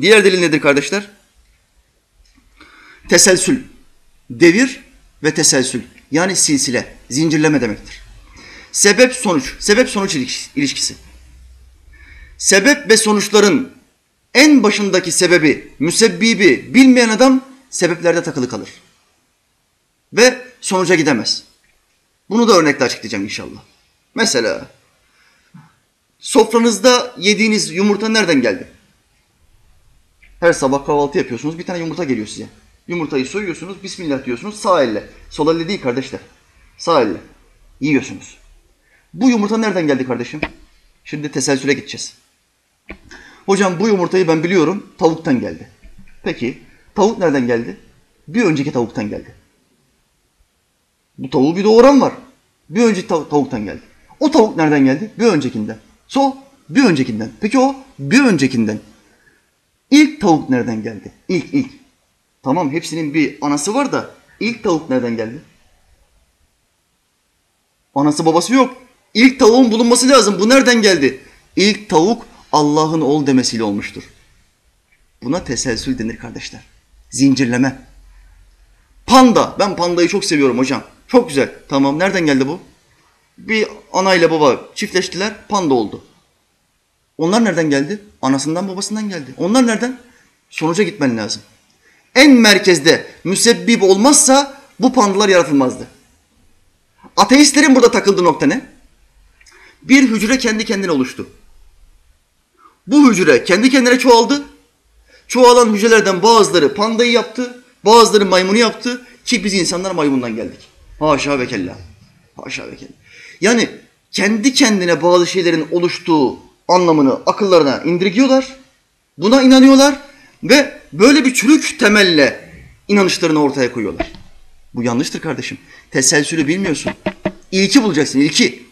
Diğer delil nedir kardeşler? Teselsül. Devir ve teselsül. Yani silsile, zincirleme demektir. Sebep sonuç, sebep sonuç ilişkisi. Sebep ve sonuçların en başındaki sebebi, müsebbibi bilmeyen adam sebeplerde takılı kalır. Ve sonuca gidemez. Bunu da örnekle açıklayacağım inşallah. Mesela sofranızda yediğiniz yumurta nereden geldi? Her sabah kahvaltı yapıyorsunuz, bir tane yumurta geliyor size. Yumurtayı soyuyorsunuz, Bismillah diyorsunuz sağ elle. Sol elle değil kardeşler. Sağ elle. Yiyorsunuz. Bu yumurta nereden geldi kardeşim? Şimdi teselsüle gideceğiz. Hocam bu yumurtayı ben biliyorum, tavuktan geldi. Peki, tavuk nereden geldi? Bir önceki tavuktan geldi. Bu tavuğu bir doğuran var. Bir önceki tavuktan geldi. O tavuk nereden geldi? Bir öncekinden. Bir öncekinden. Peki o bir öncekinden. İlk tavuk nereden geldi? İlk. Tamam, hepsinin bir anası var da ilk tavuk nereden geldi? Anası babası yok. İlk tavuğun bulunması lazım. Bu nereden geldi? İlk tavuk Allah'ın ol demesiyle olmuştur. Buna teselsül denir kardeşler. Zincirleme. Panda. Ben pandayı çok seviyorum hocam. Çok güzel. Tamam, nereden geldi bu? Bir ana ile baba çiftleştiler, panda oldu. Onlar nereden geldi? Anasından babasından geldi. Onlar nereden? Sonuca gitmen lazım. En merkezde müsebbib olmazsa bu pandalar yaratılmazdı. Ateistlerin burada takıldığı nokta ne? Bir hücre kendi kendine oluştu. Bu hücre kendi kendine çoğaldı. Çoğalan hücrelerden bazıları pandayı yaptı, bazıları maymunu yaptı ki biz insanlar maymundan geldik. Haşa ve kella. Haşa ve kella. Yani kendi kendine bazı şeylerin oluştuğu anlamını akıllarına indirgiyorlar. Buna inanıyorlar ve böyle bir çürük temelle inanışlarını ortaya koyuyorlar. Bu yanlıştır kardeşim. Teselsülü bilmiyorsun. İlki bulacaksın, ilki.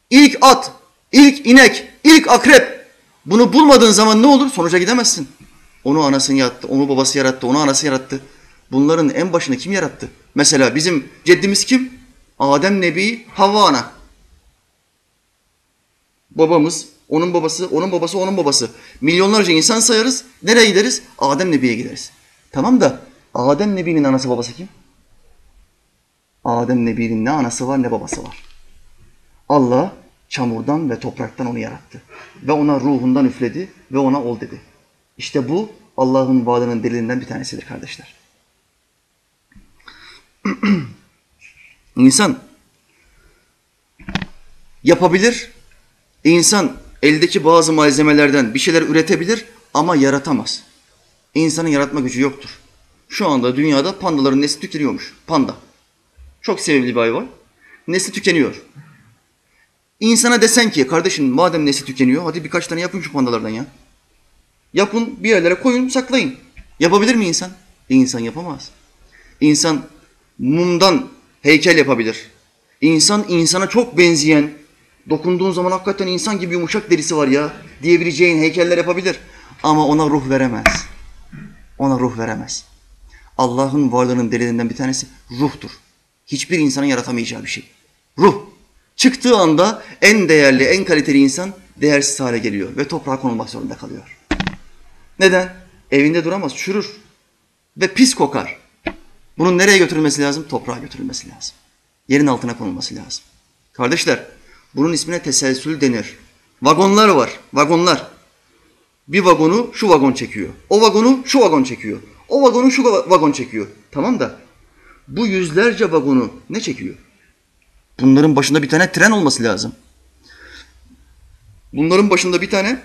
İlk at, ilk inek, ilk akrep. Bunu bulmadığın zaman ne olur? Sonuca gidemezsin. Onu anasını yarattı, onu babası yarattı, onu anası yarattı. Bunların en başını kim yarattı? Mesela bizim ceddimiz kim? Adem Nebi, Havva ana. Babamız, onun babası, onun babası, onun babası. Milyonlarca insan sayarız. Nereye gideriz? Adem Nebi'ye gideriz. Tamam da Adem Nebi'nin anası babası kim? Adem Nebi'nin ne anası var ne babası var. Allah çamurdan ve topraktan onu yarattı. Ve ona ruhundan üfledi ve ona ol dedi. İşte bu Allah'ın vaadinin delilinden bir tanesidir kardeşler. İnsan yapabilir, insan eldeki bazı malzemelerden bir şeyler üretebilir ama yaratamaz. İnsanın yaratma gücü yoktur. Şu anda dünyada pandaların nesli tükeniyormuş. Panda. Çok sevimli bir hayvan. Nesli tükeniyor. İnsana desen ki kardeşim madem nesli tükeniyor hadi birkaç tane yapın şu pandalardan ya. Yapın bir yerlere koyun saklayın. Yapabilir mi insan? İnsan yapamaz. İnsan mumdan heykel yapabilir. İnsan insana çok benzeyen, dokunduğun zaman hakikaten insan gibi yumuşak derisi var ya diyebileceğin heykeller yapabilir. Ama ona ruh veremez. Ona ruh veremez. Allah'ın varlığının delilinden bir tanesi ruhtur. Hiçbir insanın yaratamayacağı bir şey. Ruh. Çıktığı anda en değerli, en kaliteli insan değersiz hale geliyor ve toprağa konulmak zorunda kalıyor. Neden? Evinde duramaz, çürür ve pis kokar. Bunun nereye götürülmesi lazım? Toprağa götürülmesi lazım. Yerin altına konulması lazım. Kardeşler, bunun ismine teselsül denir. Vagonlar var, vagonlar. Bir vagonu şu vagon çekiyor. O vagonu şu vagon çekiyor. O vagonu şu vagon çekiyor. Tamam da bu yüzlerce vagonu ne çekiyor? Bunların başında bir tane tren olması lazım. Bunların başında bir tane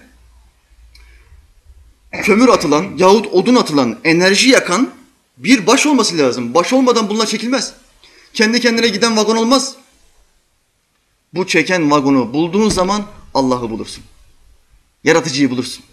kömür atılan yahut odun atılan, enerji yakan bir baş olması lazım. Baş olmadan bunlar çekilmez. Kendi kendine giden vagon olmaz. Bu çeken vagonu bulduğun zaman Allah'ı bulursun. Yaratıcıyı bulursun.